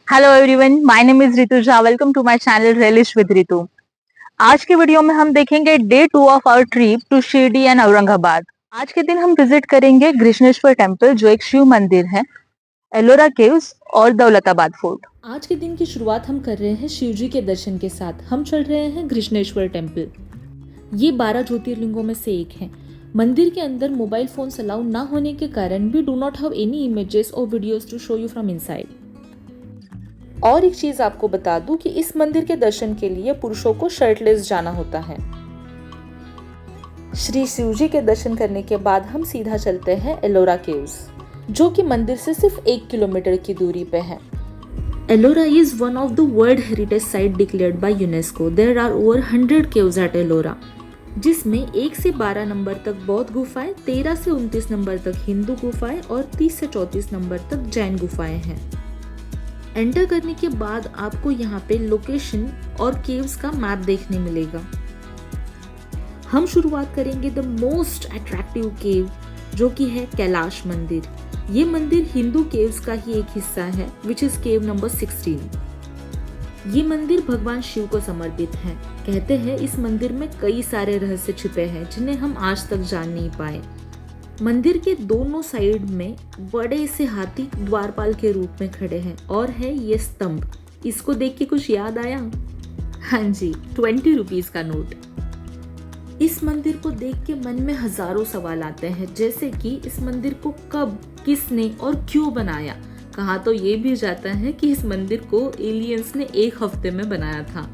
Hello everyone, my name is Ritu Jha. Welcome to my channel relish with Ritu. आज के video में हम देखेंगे day 2 of our trip to Shirdi and Aurangabad. आज के दिन हम विजिट करेंगे कृष्णेश्वर टेम्पल, जो एक शिव मंदिर है, एलोरा केव्स और दौलताबाद फोर्ट। आज के दिन की शुरुआत हम कर रहे हैं शिव जी के दर्शन के साथ। हम चल रहे हैं कृष्णेश्वर टेम्पल। ये 12 ज्योतिर्लिंगों में से एक है। मंदिर के अंदर मोबाइल फोन अलाउ ना होने के कारण we do not have any images और videos to show you from inside. और एक चीज आपको बता दूं कि इस मंदिर के दर्शन के लिए पुरुषों को शर्टलेस जाना होता है। श्री शिव जी के दर्शन करने के बाद हम सीधा चलते हैं एलोरा केव्स, जो कि मंदिर से सिर्फ 1 किलोमीटर की दूरी पे है। Ellora is one of the World Heritage Site declared by UNESCO. There are over 100 caves at Ellora, जिसमें 1 से 12 नंबर तक बौद्ध गुफाएं, 13 से 29 नंबर तक हिंदू गुफाएं और 30 से 34 नंबर तक जैन गुफाएं हैं। एंटर करने के बाद आपको यहाँ पे लोकेशन और केव्स का मैप देखने मिलेगा। हम शुरुआत करेंगे द मोस्ट अट्रैक्टिव केव, जो कि है कैलाश मंदिर। ये मंदिर हिंदू केव्स का ही एक हिस्सा है, विच इज केव नंबर 16। ये मंदिर भगवान शिव को समर्पित है। कहते हैं इस मंदिर में कई सारे रहस्य छिपे हैं जिन्हें हम आज तक जान नहीं पाए। मंदिर के दोनों साइड में बड़े से हाथी द्वारपाल के रूप में खड़े हैं और है ये स्तंभ। इसको देख के कुछ याद आया? हाँ जी, 20 रुपीज का नोट। इस मंदिर को देख के मन में हजारों सवाल आते हैं, जैसे कि इस मंदिर को कब, किसने और क्यों बनाया। कहा तो ये भी जाता है कि इस मंदिर को एलियंस ने 1 हफ्ते में बनाया था।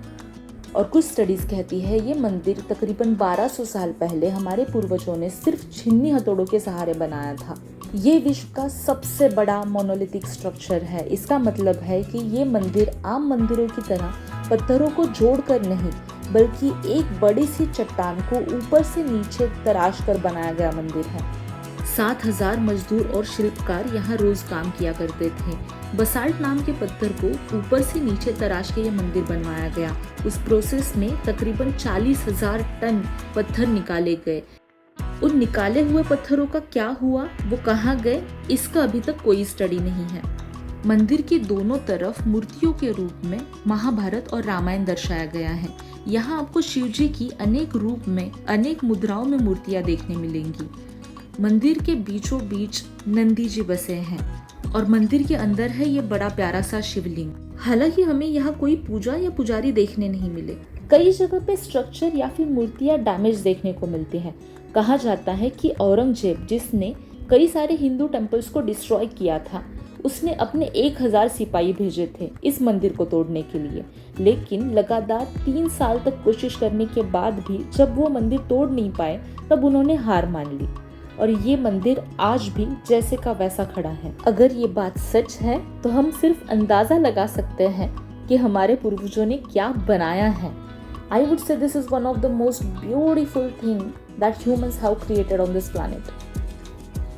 और कुछ स्टडीज कहती है ये मंदिर तकरीबन 1200 साल पहले हमारे पूर्वजों ने सिर्फ छीनी हथौड़ों के सहारे बनाया था। ये विश्व का सबसे बड़ा मोनोलिथिक स्ट्रक्चर है। इसका मतलब है कि ये मंदिर आम मंदिरों की तरह पत्थरों को जोड़कर नहीं, बल्कि एक बड़ी सी चट्टान को ऊपर से नीचे तराश कर बनाया गया मंदिर है। 7000 मजदूर और शिल्पकार यहाँ रोज काम किया करते थे। बसाल्ट नाम के पत्थर को ऊपर से नीचे तराश के यह मंदिर बनवाया गया। उस प्रोसेस में तकरीबन 40,000 टन पत्थर निकाले गए। उन निकाले हुए पत्थरों का क्या हुआ, वो कहाँ गए, इसका अभी तक कोई स्टडी नहीं है। मंदिर के दोनों तरफ मूर्तियों के रूप में महाभारत और रामायण दर्शाया गया है। यहाँ आपको शिव जी की अनेक रूप में, अनेक मुद्राओं में मूर्तियां देखने मिलेंगी। मंदिर के बीचों बीच नंदी जी बसे हैं और मंदिर के अंदर है ये बड़ा प्यारा सा शिवलिंग। हालांकि हमें यहाँ कोई पूजा या पुजारी देखने नहीं मिले। कई जगह पे स्ट्रक्चर या फिर मूर्तियां डैमेज देखने को मिलती है। कहा जाता है कि औरंगजेब, जिसने कई सारे हिंदू टेम्पल्स को डिस्ट्रॉय किया था, उसने अपने 1000 सिपाही भेजे थे इस मंदिर को तोड़ने के लिए। लेकिन लगातार 3 साल तक कोशिश करने के बाद भी जब वो मंदिर तोड़ नहीं पाए, तब उन्होंने हार मान ली और ये मंदिर आज भी जैसे का वैसा खड़ा है। अगर ये बात सच है तो हम सिर्फ अंदाजा लगा सकते हैं कि हमारे पूर्वजों ने क्या बनाया है। I would say this is one of the most beautiful thing that humans have created on this planet.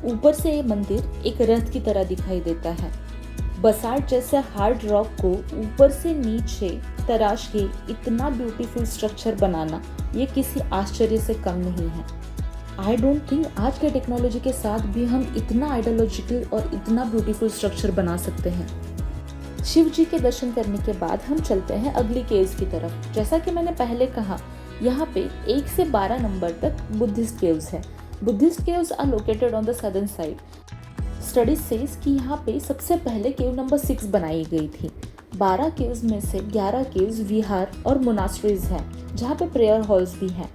ऊपर से ये मंदिर एक रथ की तरह दिखाई देता है। बसाल्ट जैसे हार्ड रॉक को ऊपर से नीचे तराश के इतना ब्यूटीफुल स्ट्रक्चर बनाना ये किसी आश्चर्य से कम नहीं है। आई डोंट थिंक आज के टेक्नोलॉजी के साथ भी हम इतना आइडियोलॉजिकल और इतना ब्यूटीफुल स्ट्रक्चर बना सकते हैं। शिव जी के दर्शन करने के बाद हम चलते हैं अगली केव्स की तरफ। जैसा कि मैंने पहले कहा, यहाँ पे 1 से 12 नंबर तक बुद्धिस्ट केव्स है। Buddhist caves are located on the southern side. Studies says कि यहाँ पे सबसे पहले केव नंबर 6 बनाई गई थी। 12 केव्स में से 11 केव्स विहार और मोनास्ट्रीज हैं, जहाँ पे प्रेयर हॉल्स भी हैं।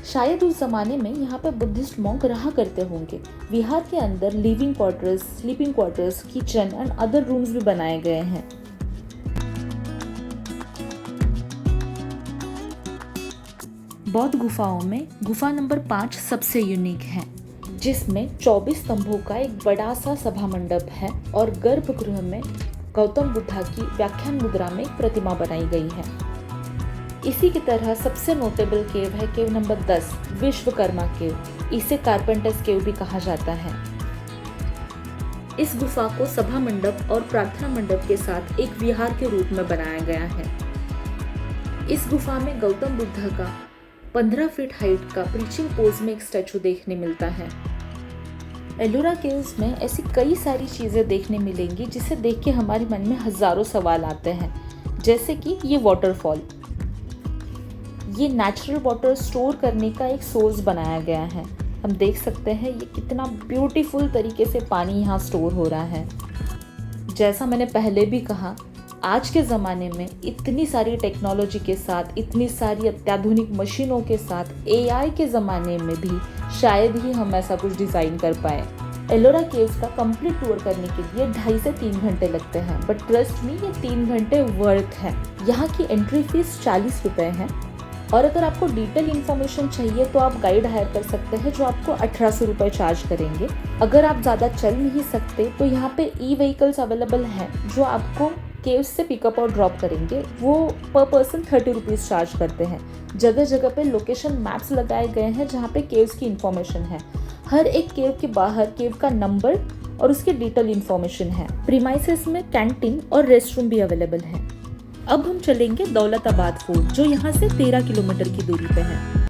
शायद उस जमाने में यहाँ पे बुद्धिस्ट मॉन्क रहा करते होंगे। विहार के अंदर living quarters, sleeping quarters, kitchen and other rooms भी बनाए गए हैं। बौद्ध गुफाओं में गुफा नंबर 5 सबसे यूनिक है, जिसमें 24 स्तंभों का एक बड़ा सा सभा मंडप है और गर्भगृह में गौतम बुद्धा की व्याख्यान मुद्रा में एक प्रतिमा बनाई गई है। इसी की तरह सबसे नोटेबल केव है केव नंबर 10, विश्वकर्मा केव। इसे कारपेंटर्स केव भी कहा जाता है। इस गुफा को सभा मंडप और प्रार्थना मंडप के साथ एक विहार के रूप में बनाया गया है। इस गुफा में गौतम बुद्ध का 15 फीट हाइट का प्रीचिंग पोज में एक स्टैचू देखने मिलता है। एलोरा केव्स में ऐसी कई सारी चीज़ें देखने मिलेंगी जिसे देख के हमारे मन में हज़ारों सवाल आते हैं, जैसे कि ये वाटरफॉल। ये नेचुरल वाटर स्टोर करने का एक सोर्स बनाया गया है। हम देख सकते हैं ये कितना ब्यूटीफुल तरीके से पानी यहाँ स्टोर हो रहा है। जैसा मैंने पहले भी कहा, आज के ज़माने में इतनी सारी टेक्नोलॉजी के साथ, इतनी सारी अत्याधुनिक मशीनों के साथ, AI के ज़माने में भी शायद ही हम ऐसा कुछ डिज़ाइन कर पाए। एलोरा केव्स का कंप्लीट टूर करने के लिए 2.5 से 3 घंटे लगते हैं, बट ट्रस्ट मी ये 3 घंटे वर्थ है। यहाँ की एंट्री फीस 40 रुपये है, और अगर आपको डिटेल इन्फॉर्मेशन चाहिए तो आप गाइड हायर कर सकते हैं जो आपको 1800 रुपये चार्ज करेंगे। अगर आप ज़्यादा चल नहीं सकते तो यहाँ पे ई-व्हीकल्स अवेलेबल हैं जो आपको केव्स से पिकअप और ड्रॉप करेंगे। वो पर पर्सन 30 रुपीज़ चार्ज करते हैं। जगह जगह पे लोकेशन मैप्स लगाए गए हैं जहाँ पे केव्स की इन्फॉर्मेशन है। हर एक केव के बाहर केव का नंबर और उसकी डिटेल इन्फॉर्मेशन है। प्रीमाइसेस में कैंटीन और रेस्टरूम भी अवेलेबल है। अब हम चलेंगे दौलताबाद फोर्ट जो यहाँ से 13 किलोमीटर की दूरी पे है।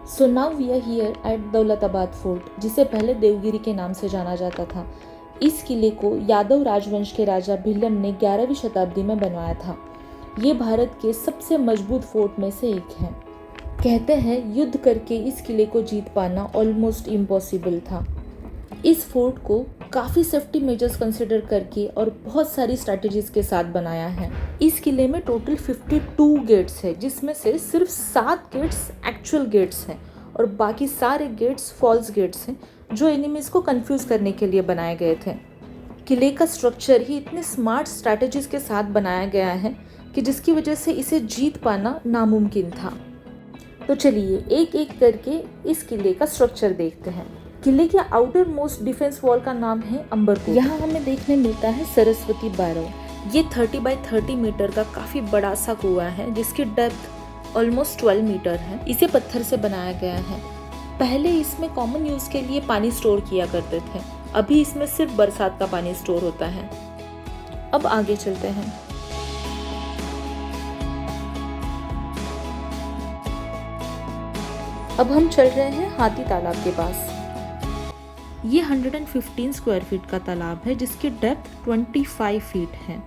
So now we are here at Daulatabad fort, जिसे पहले देवगिरी के नाम से जाना जाता था। इस किले को यादव राजवंश के राजा भिल्लम ने 11वीं शताब्दी में बनवाया था। ये भारत के सबसे मजबूत फोर्ट में से एक है। कहते हैं युद्ध करके इस किले को जीत पाना ऑलमोस्ट इम्पॉसिबल था। इस फोर्ट को काफ़ी सेफ्टी मेजर्स कंसिडर करके और बहुत सारी स्ट्रैटेजीज के साथ बनाया है। इस किले में टोटल 52 गेट्स है, जिसमें से सिर्फ 7 गेट्स एक्चुअल गेट्स हैं और बाकी सारे गेट्स फॉल्स गेट्स हैं जो एनिमीज को कंफ्यूज करने के लिए बनाए गए थे। किले का स्ट्रक्चर ही इतने स्मार्ट स्ट्रैटेजीज के साथ बनाया गया है कि जिसकी वजह से इसे जीत पाना नामुमकिन था। तो चलिए एक एक करके इस किले का स्ट्रक्चर देखते हैं। किले के आउटर मोस्ट डिफेंस वॉल का नाम है अंबरकोट। यहाँ हमें देखने मिलता है सरस्वती बैरव। ये 30 बाय 30 मीटर का काफ़ी बड़ा सा कुआं है जिसकी डेप्थ ऑलमोस्ट 12 मीटर है। इसे पत्थर से बनाया गया है। पहले इसमें कॉमन यूज़ के लिए पानी स्टोर किया करते थे, अभी इसमें सिर्फ बरसात का पानी स्टोर होता है। अब आगे चलते हैं। अब हम चल रहे हैं हाथी तालाब के पास। ये 115 स्क्वायर फीट का तालाब है जिसकी डेप्थ 25 फीट है।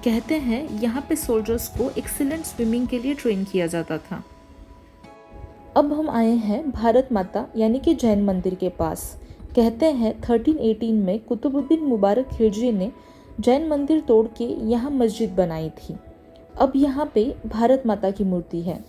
कहते हैं यहाँ पे सोल्जर्स को एक्सीलेंट स्विमिंग के लिए ट्रेन किया जाता था। अब हम आए हैं भारत माता यानी कि जैन मंदिर के पास। कहते हैं 1318 में कुतुबुद्दीन मुबारक खिलजी ने जैन मंदिर तोड़ के यहाँ मस्जिद बनाई थी। अब यहाँ पे भारत माता की मूर्ति है।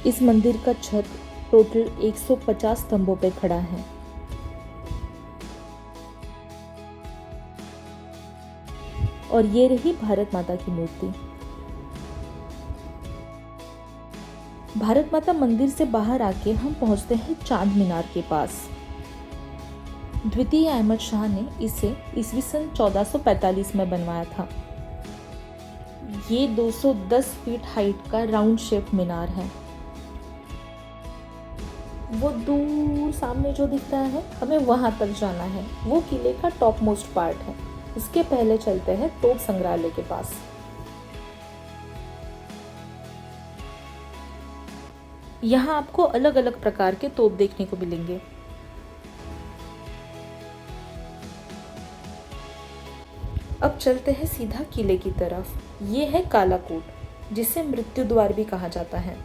इस मंदिर का छत टोटल 150 स्तंभों पे खड़ा है। और ये रही भारत माता की मूर्ति। भारत माता मंदिर से बाहर आके हम पहुंचते हैं चांद मीनार के पास। द्वितीय अहमद शाह ने इसे ईस्वी सन 1445 में बनवाया था। ये 210 फीट हाइट का राउंड शेप मीनार है। वो दूर सामने जो दिख रहा है हमें वहां तक जाना है। वो किले का टॉप मोस्ट पार्ट है। उसके पहले चलते हैं तोप संग्रहालय के पास। यहाँ आपको अलग अलग प्रकार के तोप देखने को मिलेंगे। अब चलते हैं सीधा किले की तरफ। ये है काला कोट, जिसे मृत्यु द्वार भी कहा जाता है।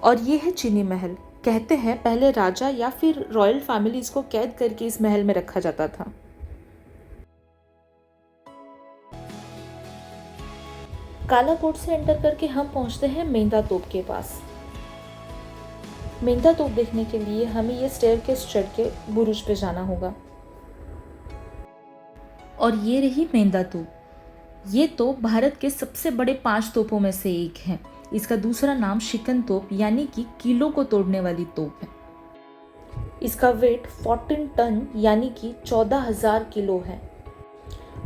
और ये है चीनी महल। कहते हैं पहले राजा या फिर रॉयल फैमिलीज को कैद करके इस महल में रखा जाता था। काला कोट से एंटर करके हम पहुंचते हैं मेंदा तोप के पास। मेंदा तोप देखने के लिए हमें ये स्टेयरकेस चढ़ के बुरुज पे जाना होगा। और ये रही मेंदा तोप। ये तोप भारत के सबसे बड़े 5 तोपों में से एक है। इसका दूसरा नाम शिकन तोप यानी कि किलो को तोड़ने वाली तोप है। इसका वेट 14 टन यानी कि 14,000 किलो है।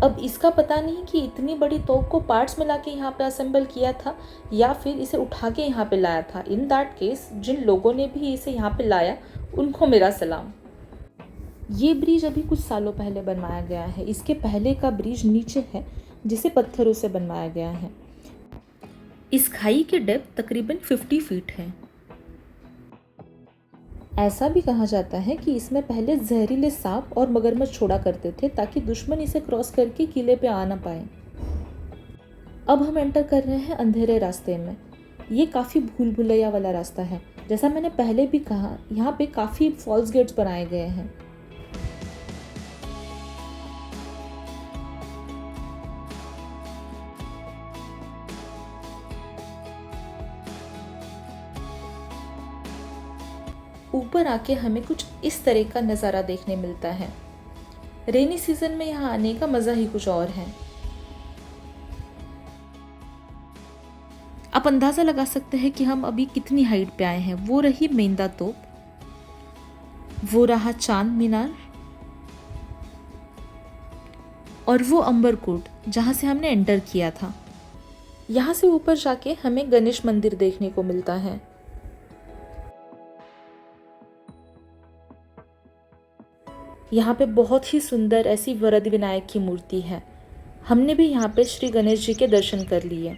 अब इसका पता नहीं कि इतनी बड़ी तोप को पार्ट्स में लाके यहाँ पे असेंबल किया था या फिर इसे उठा के यहाँ पे लाया था। इन दैट केस जिन लोगों ने भी इसे यहाँ पे लाया उनको मेरा सलाम। ये ब्रिज अभी कुछ सालों पहले बनवाया गया है। इसके पहले का ब्रिज नीचे है जिसे पत्थरों से बनवाया गया है। इस खाई की डेप्थ तकरीबन 50 फीट है। ऐसा भी कहा जाता है कि इसमें पहले जहरीले सांप और मगरमच्छ छोड़ा करते थे ताकि दुश्मन इसे क्रॉस करके किले पे आ ना पाए। अब हम एंटर कर रहे हैं अंधेरे रास्ते में। ये काफ़ी भूल भुलैया वाला रास्ता है। जैसा मैंने पहले भी कहा, यहाँ पे काफ़ी फॉल्स गेट्स बनाए गए हैं। ऊपर आके हमें कुछ इस तरह का नज़ारा देखने मिलता है। रेनी सीजन में यहाँ आने का मज़ा ही कुछ और है। आप अंदाज़ा लगा सकते हैं कि हम अभी कितनी हाइट पे आए हैं। वो रही मेंदा तोप, वो रहा चांद मीनार और वो अंबरकोट जहाँ से हमने एंटर किया था। यहाँ से ऊपर जाके हमें गणेश मंदिर देखने को मिलता है। यहाँ पे बहुत ही सुंदर ऐसी वरद विनायक की मूर्ति है। हमने भी यहाँ पे श्री गणेश जी के दर्शन कर लिए।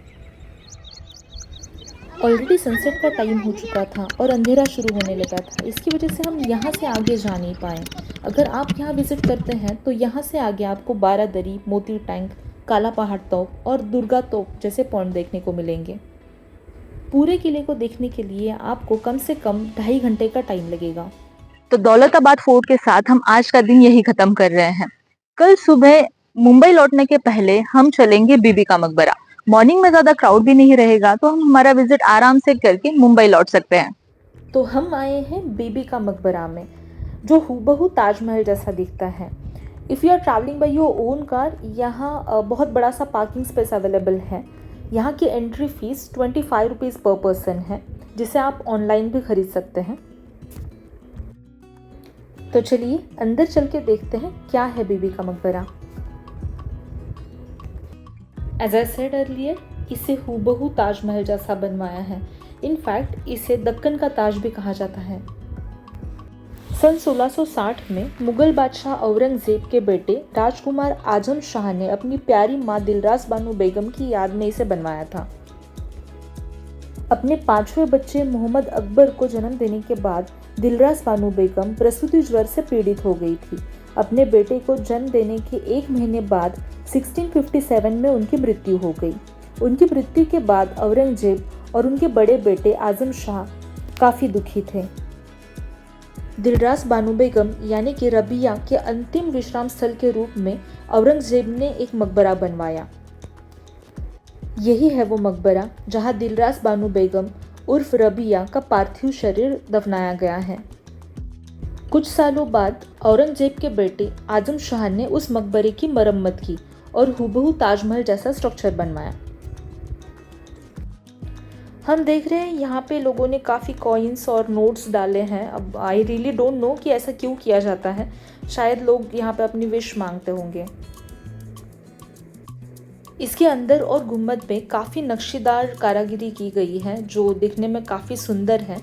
ऑलरेडी सनसेट का टाइम हो चुका था और अंधेरा शुरू होने लगा था। इसकी वजह से हम यहाँ से आगे जा नहीं पाए। अगर आप यहाँ विजिट करते हैं तो यहाँ से आगे आपको बारादरी, मोती टैंक, काला पहाड़ तोप और दुर्गा तोप जैसे पॉइंट देखने को मिलेंगे। पूरे किले को देखने के लिए आपको कम से कम 2.5 घंटे का टाइम लगेगा। तो दौलताबाद फोर्ट के साथ हम आज का दिन यही खत्म कर रहे हैं। कल सुबह मुंबई लौटने के पहले हम चलेंगे बीबी का मकबरा। मॉर्निंग में ज्यादा क्राउड भी नहीं रहेगा तो हम हमारा विजिट आराम से करके मुंबई लौट सकते हैं। तो हम आए हैं बीबी का मकबरा में, जो हूबहू ताजमहल जैसा दिखता है। If you are travelling by your own car, यहाँ बहुत बड़ा सा पार्किंग स्पेस अवेलेबल है। यहाँ की एंट्री फीस 25 रुपीज़ पर पर्सन है, जिसे आप ऑनलाइन भी खरीद सकते हैं। तो चलिए अंदर चल के देखते हैं क्या है बीबी का मकबरा। एज आई सेड अर्लियर, इसे हूबहू ताजमहल जैसा बनवाया है। इनफैक्ट इसे दक्कन का ताज भी कहा जाता है। सन 1660 में मुगल बादशाह औरंगजेब के बेटे राजकुमार आजम शाह ने अपनी प्यारी माँ दिलरास बानो बेगम की याद में इसे बनवाया था। अपने 5वें बच्चे मोहम्मद अकबर को जन्म देने के बाद दिलरास बानो बेगम प्रसूति ज्वर से पीड़ित हो गई थी। अपने बेटे को जन्म देने के 1 महीने बाद 1657 में उनकी मृत्यु हो गई। उनकी मृत्यु के बाद औरंगजेब और उनके बड़े बेटे आजम शाह काफ़ी दुखी थे। दिलरास बानो बेगम यानी कि रबिया के अंतिम विश्राम स्थल के रूप में औरंगजेब ने एक मकबरा बनवाया। यही है वो मकबरा जहां दिलरास बानो बेगम उर्फ रबिया का पार्थिव शरीर दफनाया गया है। कुछ सालों बाद औरंगजेब के बेटे आजम शाह ने उस मकबरे की मरम्मत की और हूबहू ताजमहल जैसा स्ट्रक्चर बनवाया। हम देख रहे हैं यहाँ पे लोगों ने काफ़ी कॉइन्स और नोट्स डाले हैं। अब आई रियली डोंट नो कि ऐसा क्यों किया जाता है। शायद लोग यहाँ पे अपनी विश मांगते होंगे। इसके अंदर और गुम्बद में काफ़ी नक्शीदार कारागिरी की गई है जो दिखने में काफ़ी सुंदर है।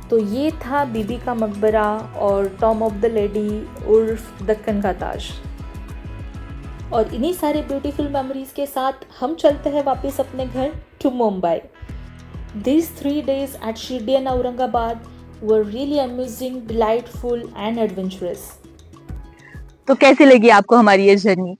तो ये था बीबी का मकबरा और टॉम ऑफ द लेडी उर्फ दक्कन का ताज। और इन्हीं सारे ब्यूटीफुल मेमोरीज के साथ हम चलते हैं वापस अपने घर to Mumbai. These 3 days at Shirdi and Aurangabad were really amusing, delightful and adventurous. तो कैसी लगी आपको हमारी ये जर्नी?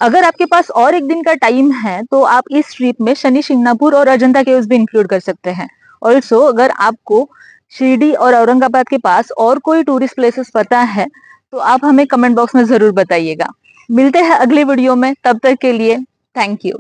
अगर आपके पास और एक दिन का टाइम है तो आप इस ट्रिप में शनि शिंगणापुर और अजंता केव्स भी इंक्लूड कर सकते हैं। ऑल्सो अगर आपको शिरडी और औरंगाबाद के पास और कोई टूरिस्ट प्लेसेस पता है तो आप हमें कमेंट बॉक्स में जरूर बताइएगा। मिलते हैं अगले वीडियो में, तब तक के लिए थैंक यू।